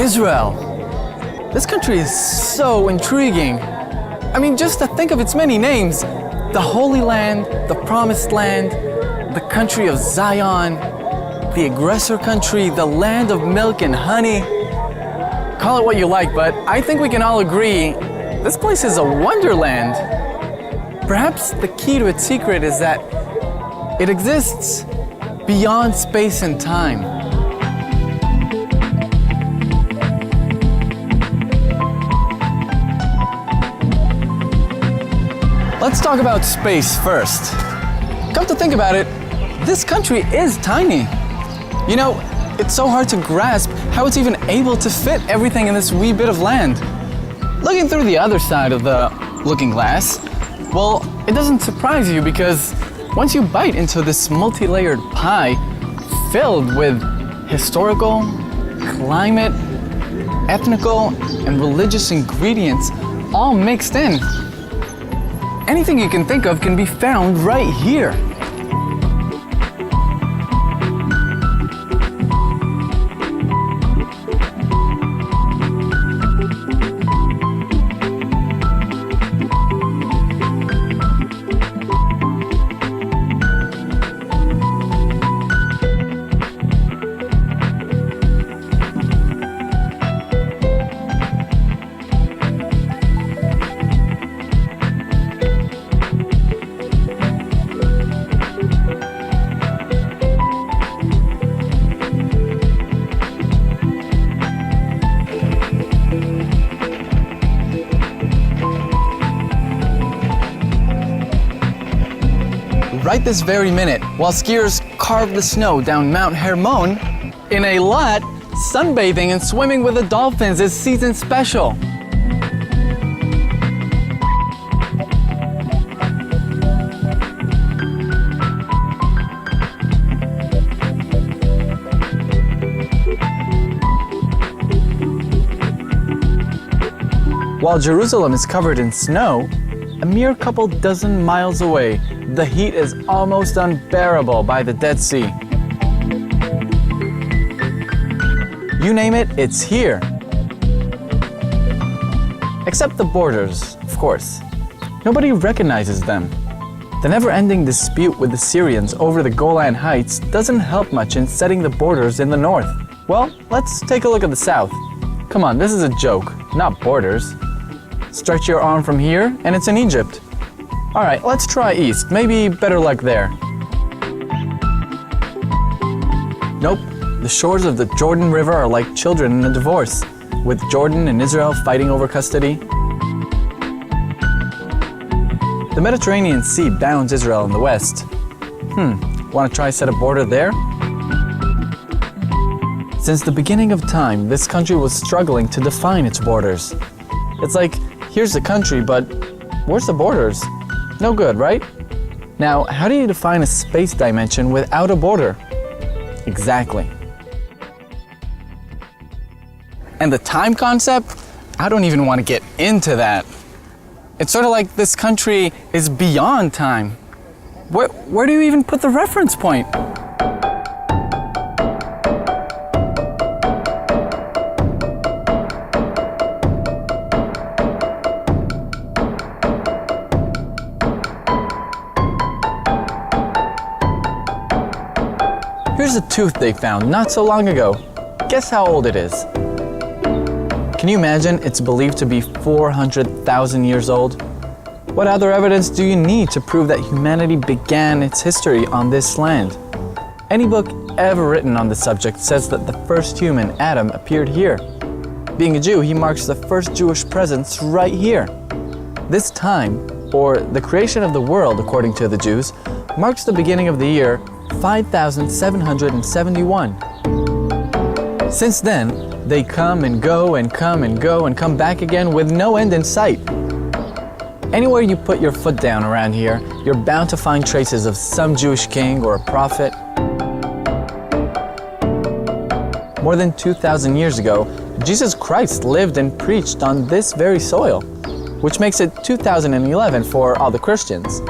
Israel. This country is so intriguing. I mean, just to think of its many names. The Holy Land, the Promised Land, the country of Zion, the aggressor country, the land of milk and honey. Call it what you like, but I think we can all agree this place is a wonderland. Perhaps the key to its secret is that it exists beyond space and time. Let's talk about space first. Come to think about it, this country is tiny. You know, it's so hard to grasp how it's even able to fit everything in this wee bit of land. Looking through the other side of the looking glass, well, it doesn't surprise you because once you bite into this multi-layered pie filled with historical, climate, ethnical, and religious ingredients all mixed in, anything you can think of can be found right here. Right this very minute, while skiers carve the snow down Mount Hermon, in a lot, sunbathing and swimming with the dolphins is season special. While Jerusalem is covered in snow, a mere couple dozen miles away, the heat is almost unbearable by the Dead Sea. You name it, it's here. Except the borders, of course. Nobody recognizes them. The never-ending dispute with the Syrians over the Golan Heights doesn't help much in setting the borders in the north. Well, let's take a look at the south. Come on, this is a joke, not borders. Stretch your arm from here, and it's in Egypt. All right, let's try east. Maybe better luck there. Nope, the shores of the Jordan River are like children in a divorce, with Jordan and Israel fighting over custody. The Mediterranean Sea bounds Israel in the west. Want to try set a border there? Since the beginning of time, this country was struggling to define its borders. It's like, here's the country, but where's the borders? No good, right? Now, how do you define a space dimension without a border? Exactly. And the time concept? I don't even want to get into that. It's sort of like this country is beyond time. Where do you even put the reference point? Here's a tooth they found not so long ago. Guess how old it is? Can you imagine it's believed to be 400,000 years old? What other evidence do you need to prove that humanity began its history on this land? Any book ever written on the subject says that the first human, Adam, appeared here. Being a Jew, he marks the first Jewish presence right here. This time, or the creation of the world according to the Jews, marks the beginning of the year 5,771. Since then, they come and go and come and go and come back again with no end in sight. Anywhere you put your foot down around here, you're bound to find traces of some Jewish king or a prophet. More than 2,000 years ago, Jesus Christ lived and preached on this very soil, which makes it 2011 for all the Christians.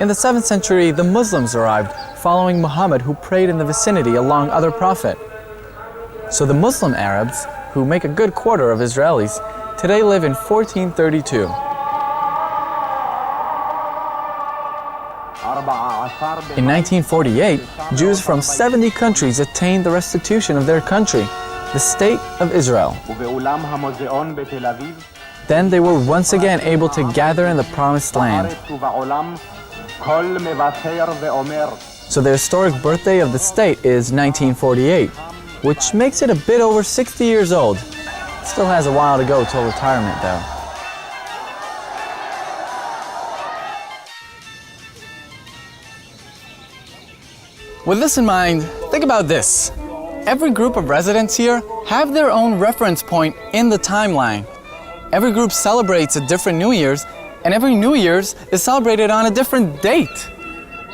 In the 7th century, the Muslims arrived, following Muhammad, who prayed in the vicinity along other prophet. So the Muslim Arabs, who make a good quarter of Israelis, today live in 1432. In 1948, Jews from 70 countries attained the restitution of their country, the State of Israel. Then they were once again able to gather in the Promised Land. So the historic birthday of the state is 1948, which makes it a bit over 60 years old. Still has a while to go till retirement though. With this in mind, think about this. Every group of residents here have their own reference point in the timeline. Every group celebrates a different New Year's, and every New Year's is celebrated on a different date.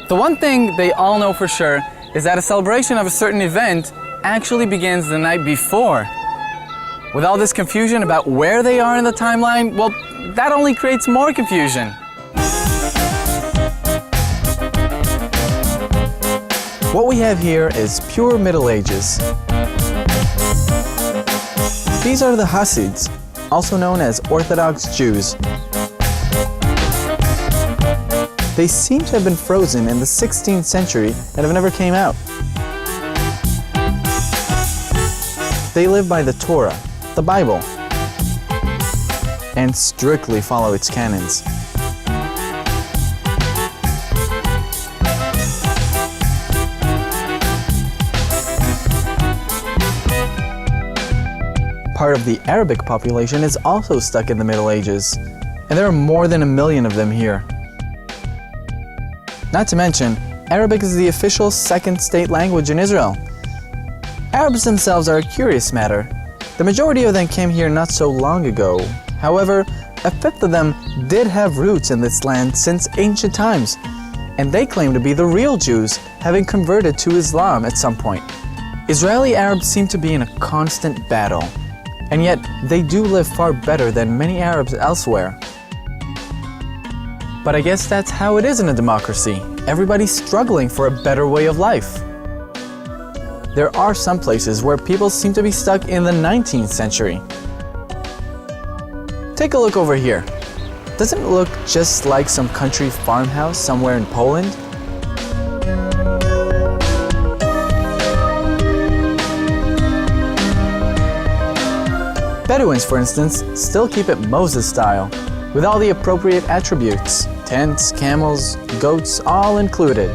The one thing they all know for sure is that a celebration of a certain event actually begins the night before. With all this confusion about where they are in the timeline, well, that only creates more confusion. What we have here is pure Middle Ages. These are the Hasids, also known as Orthodox Jews. They seem to have been frozen in the 16th century and have never came out. They live by the Torah, the Bible, and strictly follow its canons. Part of the Arabic population is also stuck in the Middle Ages, and there are more than 1 million of them here. Not to mention, Arabic is the official second state language in Israel. Arabs themselves are a curious matter. The majority of them came here not so long ago. However, a fifth of them did have roots in this land since ancient times, and they claim to be the real Jews, having converted to Islam at some point. Israeli Arabs seem to be in a constant battle, and yet they do live far better than many Arabs elsewhere. But I guess that's how it is in a democracy. Everybody's struggling for a better way of life. There are some places where people seem to be stuck in the 19th century. Take a look over here. Doesn't it look just like some country farmhouse somewhere in Poland? Bedouins, for instance, still keep it Moses style, with all the appropriate attributes, tents, camels, goats, all included.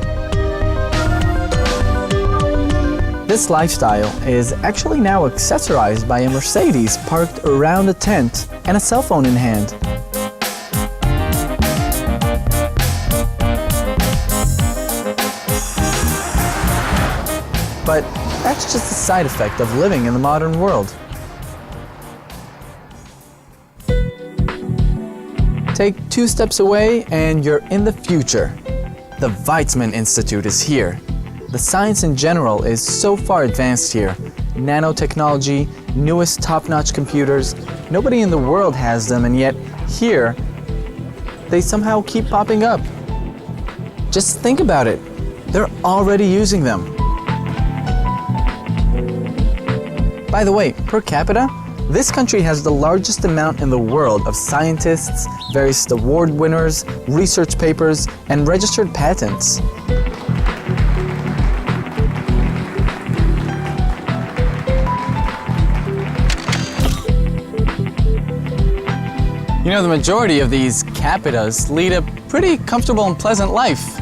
This lifestyle is actually now accessorized by a Mercedes parked around a tent and a cell phone in hand. But that's just a side effect of living in the modern world. Take 2 steps away and you're in the future. The Weizmann Institute is here. The science in general is so far advanced here. Nanotechnology, newest top-notch computers. Nobody in the world has them, and yet here, they somehow keep popping up. Just think about it. They're already using them. By the way, per capita, this country has the largest amount in the world of scientists, various award winners, research papers, and registered patents. You know, the majority of these capitas lead a pretty comfortable and pleasant life.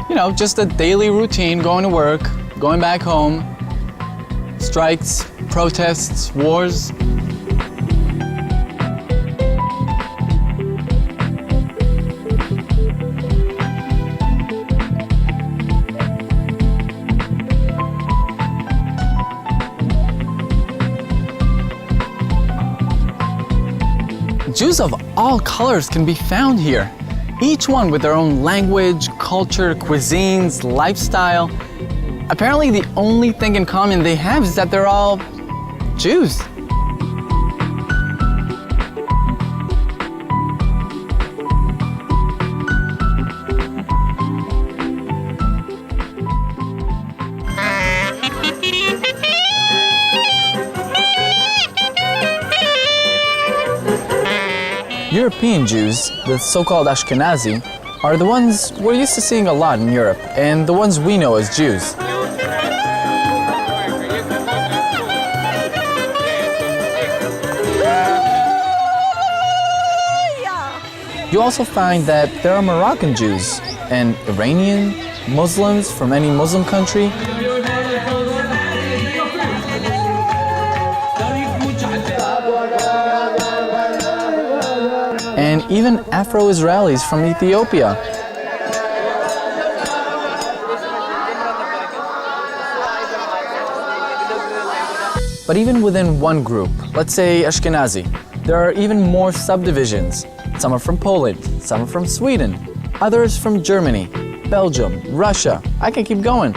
You know, just a daily routine, going to work, going back home, strikes, protests, wars. Jews of all colors can be found here, each one with their own language, culture, cuisines, lifestyle. Apparently the only thing in common they have is that they're all Jews. European Jews, the so-called Ashkenazi, are the ones we're used to seeing a lot in Europe, and the ones we know as Jews. You also find that there are Moroccan Jews, and Iranian, Muslims from any Muslim country, and even Afro-Israelis from Ethiopia. But even within one group, let's say Ashkenazi, there are even more subdivisions. Some are from Poland, some are from Sweden, others from Germany, Belgium, Russia. I can keep going.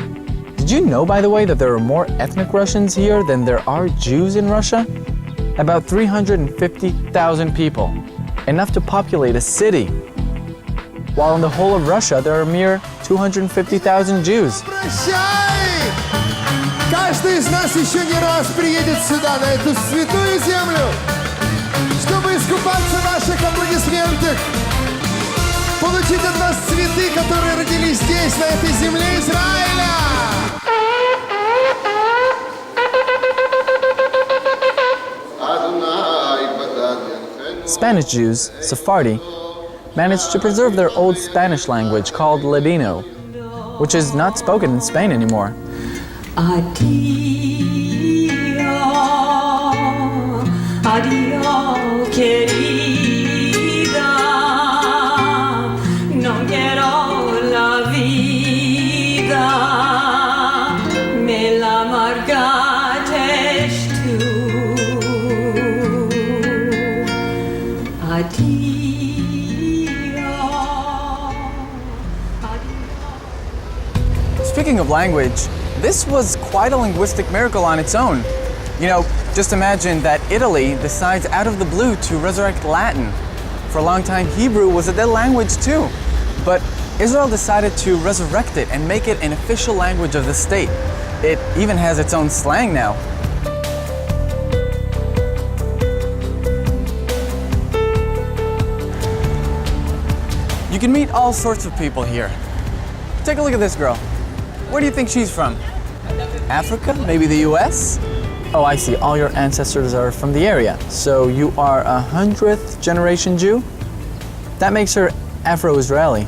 Did you know, by the way, that there are more ethnic Russians here than there are Jews in Russia? About 350,000 people, enough to populate a city. While in the whole of Russia, there are mere 250,000 Jews. Каждый из нас еще не раз приедет сюда, на эту святую землю, чтобы искупаться в ваших аплодисментах, получить от нас цветы, которые родились здесь, на этой земле Израиля. Spanish Jews, Sephardi, managed to preserve their old Spanish language called Ladino, which is not spoken in Spain anymore. Adiós, querida, no quiero la vida, me la amargaste tú. Adiós. Speaking of language, this was quite a linguistic miracle on its own. You know, just imagine that Italy decides out of the blue to resurrect Latin. For a long time, Hebrew was a dead language too. But Israel decided to resurrect it and make it an official language of the state. It even has its own slang now. You can meet all sorts of people here. Take a look at this girl. Where do you think she's from? Africa? Maybe the US? Oh, I see. All your ancestors are from the area. So you are a 100th generation Jew? That makes her Afro-Israeli.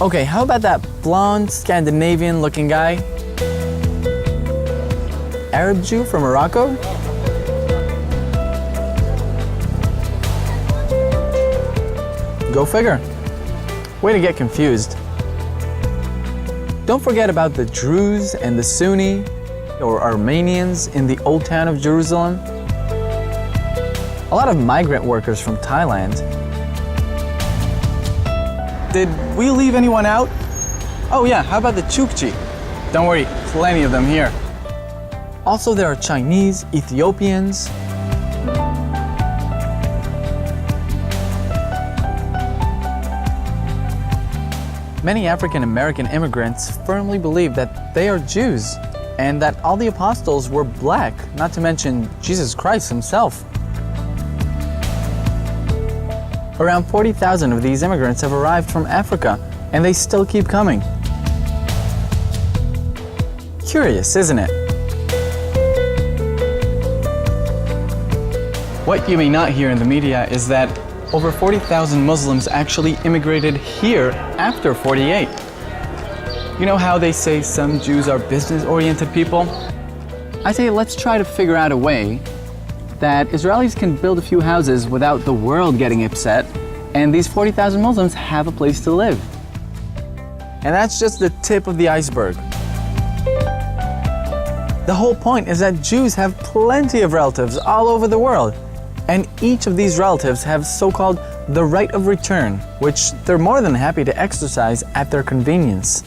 Okay, how about that blonde, Scandinavian-looking guy? Arab Jew from Morocco? Go figure. Way to get confused. Don't forget about the Druze and the Sunni or Armenians in the old town of Jerusalem. A lot of migrant workers from Thailand. Did we leave anyone out? Oh yeah, how about the Chukchi? Don't worry, plenty of them here. Also, there are Chinese, Ethiopians. Many African American immigrants firmly believe that they are Jews and that all the apostles were black, not to mention Jesus Christ himself. Around 40,000 of these immigrants have arrived from Africa, and they still keep coming. Curious, isn't it? What you may not hear in the media is that over 40,000 Muslims actually immigrated here after 48. You know how they say some Jews are business-oriented people? I say let's try to figure out a way that Israelis can build a few houses without the world getting upset, and these 40,000 Muslims have a place to live. And that's just the tip of the iceberg. The whole point is that Jews have plenty of relatives all over the world. And each of these relatives have so-called the right of return, which they're more than happy to exercise at their convenience.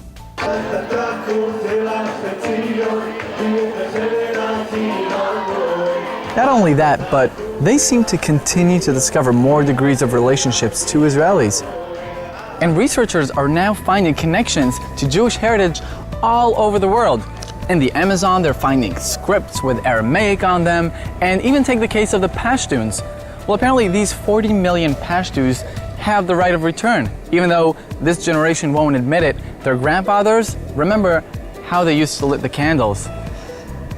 Not only that, but they seem to continue to discover more degrees of relationships to Israelis. And researchers are now finding connections to Jewish heritage all over the world. In the Amazon, they're finding scripts with Aramaic on them, and even take the case of the Pashtuns. Well, apparently these 40 million Pashtus have the right of return. Even though this generation won't admit it, their grandfathers remember how they used to lit the candles.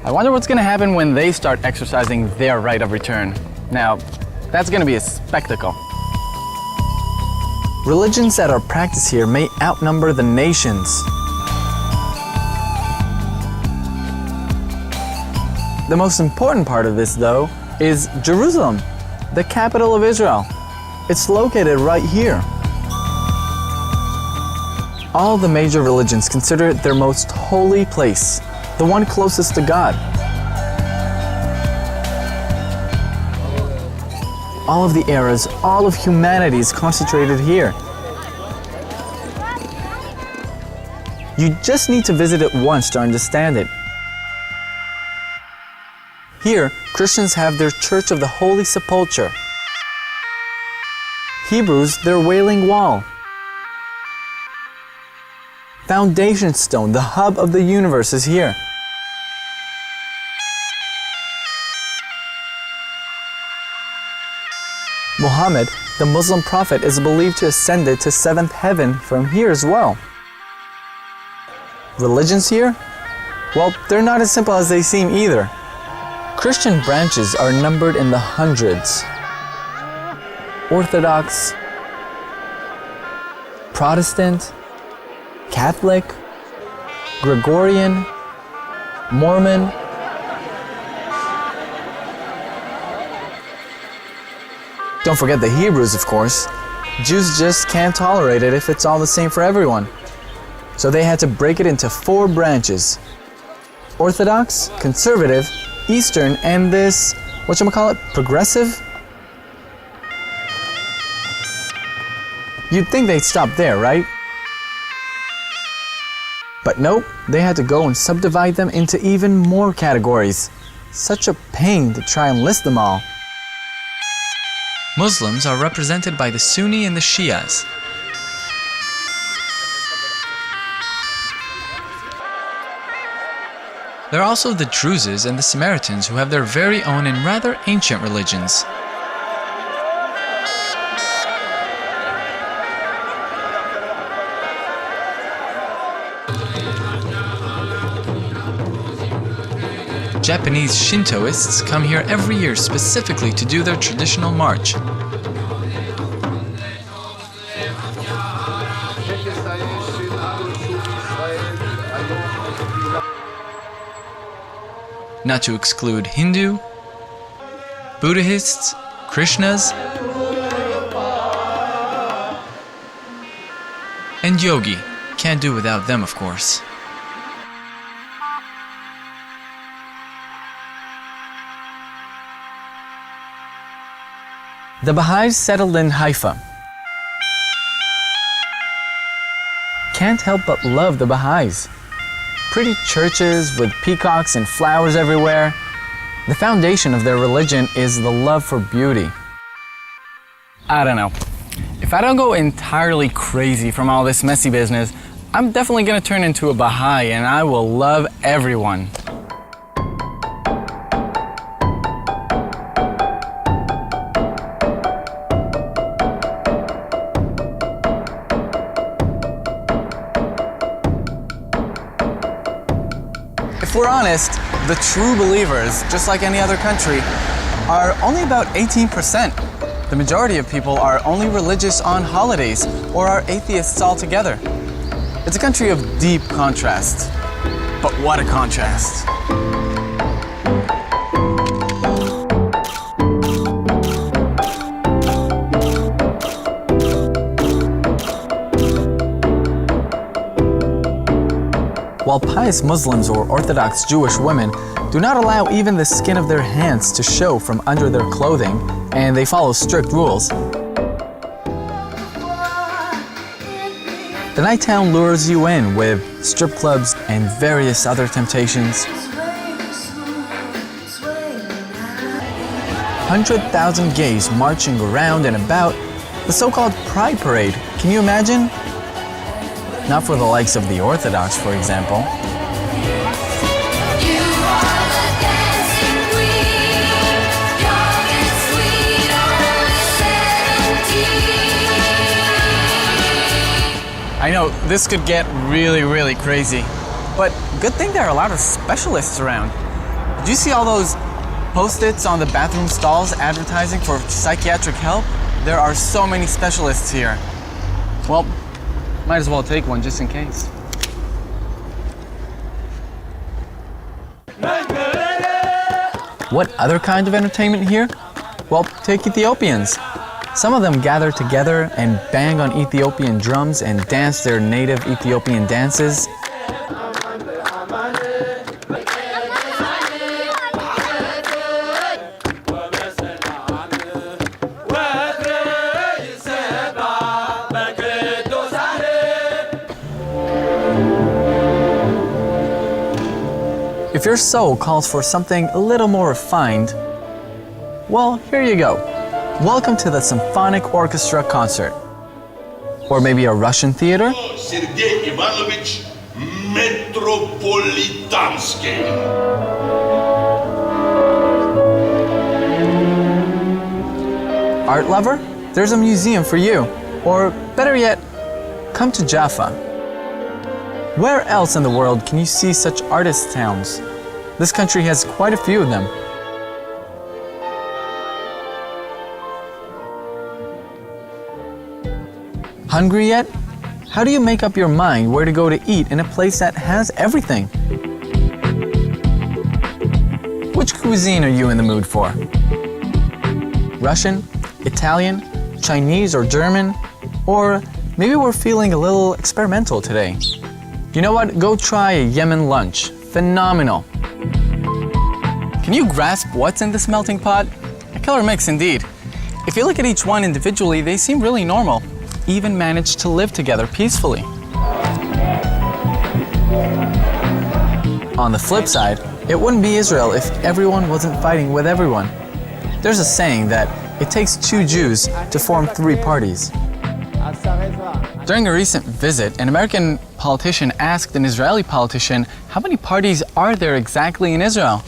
I wonder what's going to happen when they start exercising their right of return. Now, that's going to be a spectacle. Religions that are practiced here may outnumber the nations. The most important part of this, though, is Jerusalem, the capital of Israel. It's located right here. All the major religions consider it their most holy place, the one closest to God. All of the eras, all of humanity is concentrated here. You just need to visit it once to understand it. Here, Christians have their Church of the Holy Sepulchre. Hebrews, their Wailing Wall. Foundation stone, the hub of the universe, is here. Muhammad, the Muslim prophet, is believed to have ascended to 7th heaven from here as well. Religions here? Well, they're not as simple as they seem either. Christian branches are numbered in the hundreds. Orthodox, Protestant, Catholic, Gregorian, Mormon. Don't forget the Hebrews, of course. Jews just can't tolerate it if it's all the same for everyone. So they had to break it into 4 branches: Orthodox, Conservative, Eastern, and this, whatchamacallit, Progressive? You'd think they'd stop there, right? But nope, they had to go and subdivide them into even more categories. Such a pain to try and list them all. Muslims are represented by the Sunni and the Shias. There are also the Druzes and the Samaritans, who have their very own and rather ancient religions. Japanese Shintoists come here every year specifically to do their traditional march. Not to exclude Hindu, Buddhists, Krishnas, and yogi. Can't do without them, of course. The Baha'is settled in Haifa. Can't help but love the Baha'is. Pretty churches with peacocks and flowers everywhere. The foundation of their religion is the love for beauty. I don't know. If I don't go entirely crazy from all this messy business, I'm definitely gonna turn into a Baha'i and I will love everyone. If we're honest, the true believers, just like any other country, are only about 18%. The majority of people are only religious on holidays or are atheists altogether. It's a country of deep contrast. But what a contrast. While pious Muslims or Orthodox Jewish women do not allow even the skin of their hands to show from under their clothing, and they follow strict rules, the night town lures you in with strip clubs and various other temptations. 100,000 gays marching around and about the so-called Pride Parade. Can you imagine? Not for the likes of the Orthodox, for example. I know, this could get really, really crazy. But good thing there are a lot of specialists around. Did you see all those post-its on the bathroom stalls advertising for psychiatric help? There are so many specialists here. Well, might as well take one just in case. What other kind of entertainment here? Well, take Ethiopians. Some of them gather together and bang on Ethiopian drums and dance their native Ethiopian dances. If your soul calls for something a little more refined, well, here you go. Welcome to the Symphonic Orchestra concert. Or maybe a Russian theater? Sergei Ivanovich Metropolitansky. Art lover? There's a museum for you. Or better yet, come to Jaffa. Where else in the world can you see such artist towns? This country has quite a few of them. Hungry yet? How do you make up your mind where to go to eat in a place that has everything? Which cuisine are you in the mood for? Russian, Italian, Chinese or German? Or maybe we're feeling a little experimental today. You know what? Go try a Yemen lunch. Phenomenal. Can you grasp what's in this melting pot? A killer mix indeed. If you look at each one individually, they seem really normal. Even manage to live together peacefully. On the flip side, it wouldn't be Israel if everyone wasn't fighting with everyone. There's a saying that it takes 2 Jews to form 3 parties. During a recent visit, an American politician asked an Israeli politician, how many parties are there exactly in Israel?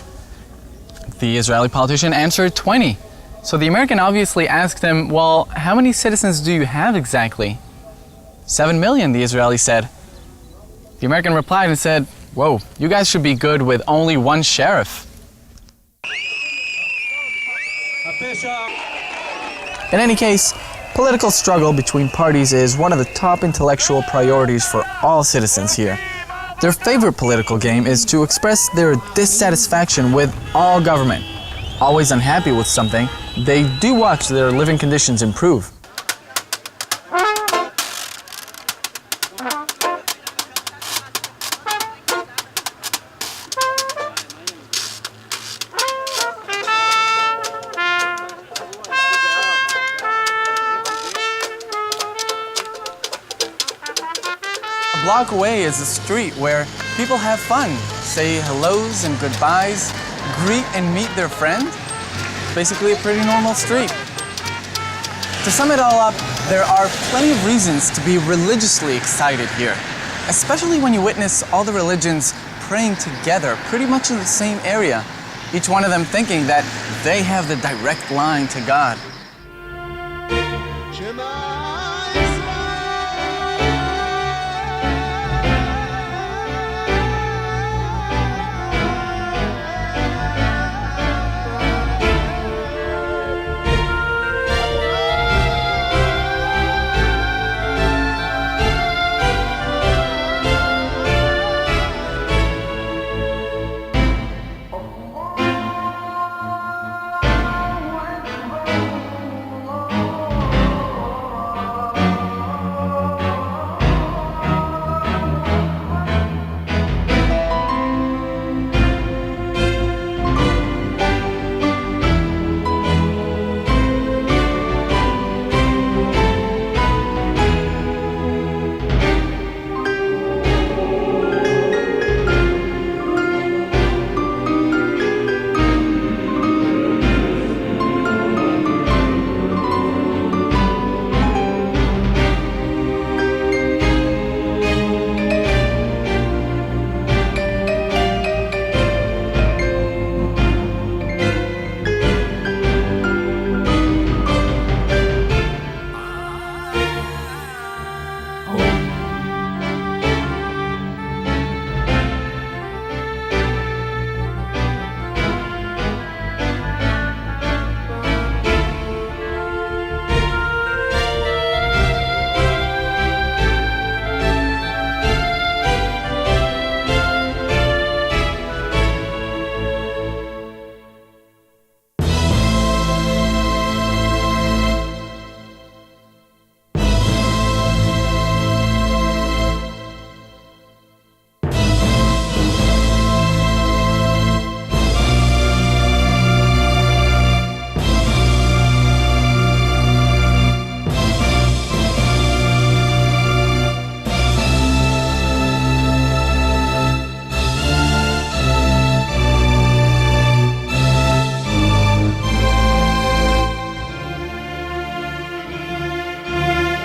The Israeli politician answered 20. So the American obviously asked him, well, how many citizens do you have exactly? 7 million, the Israeli said. The American replied and said, whoa, you guys should be good with only 1 sheriff. In any case, political struggle between parties is one of the top intellectual priorities for all citizens here. Their favorite political game is to express their dissatisfaction with all government. Always unhappy with something, they do watch their living conditions improve. A block away is a street where people have fun, say hellos and goodbyes, greet and meet their friend. Basically a pretty normal street. To sum it all up, there are plenty of reasons to be religiously excited here, especially when you witness all the religions praying together pretty much in the same area, each one of them thinking that they have the direct line to God.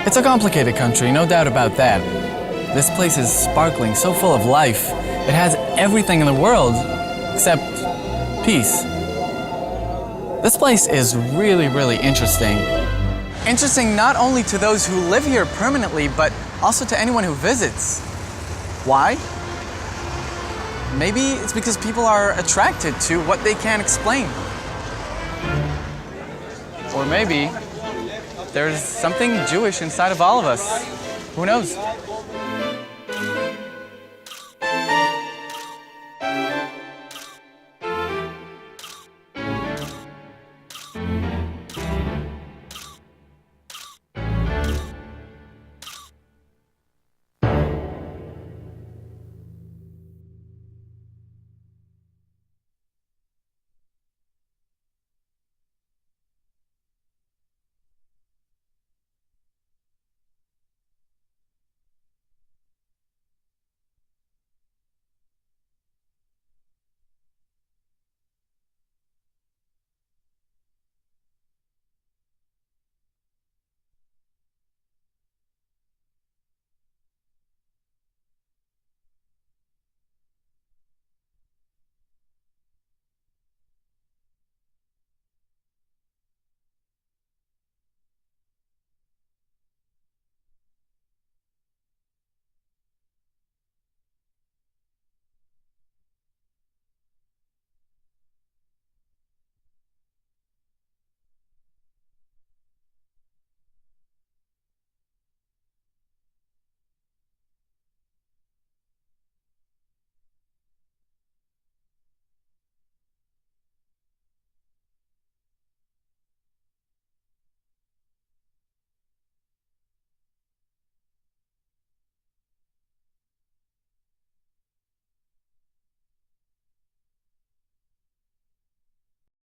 It's a complicated country, no doubt about that. This place is sparkling, so full of life. It has everything in the world except peace. This place is really, really interesting. Interesting not only to those who live here permanently, but also to anyone who visits. Why? Maybe it's because people are attracted to what they can't explain. Or maybe there's something Jewish inside of all of us. Who knows?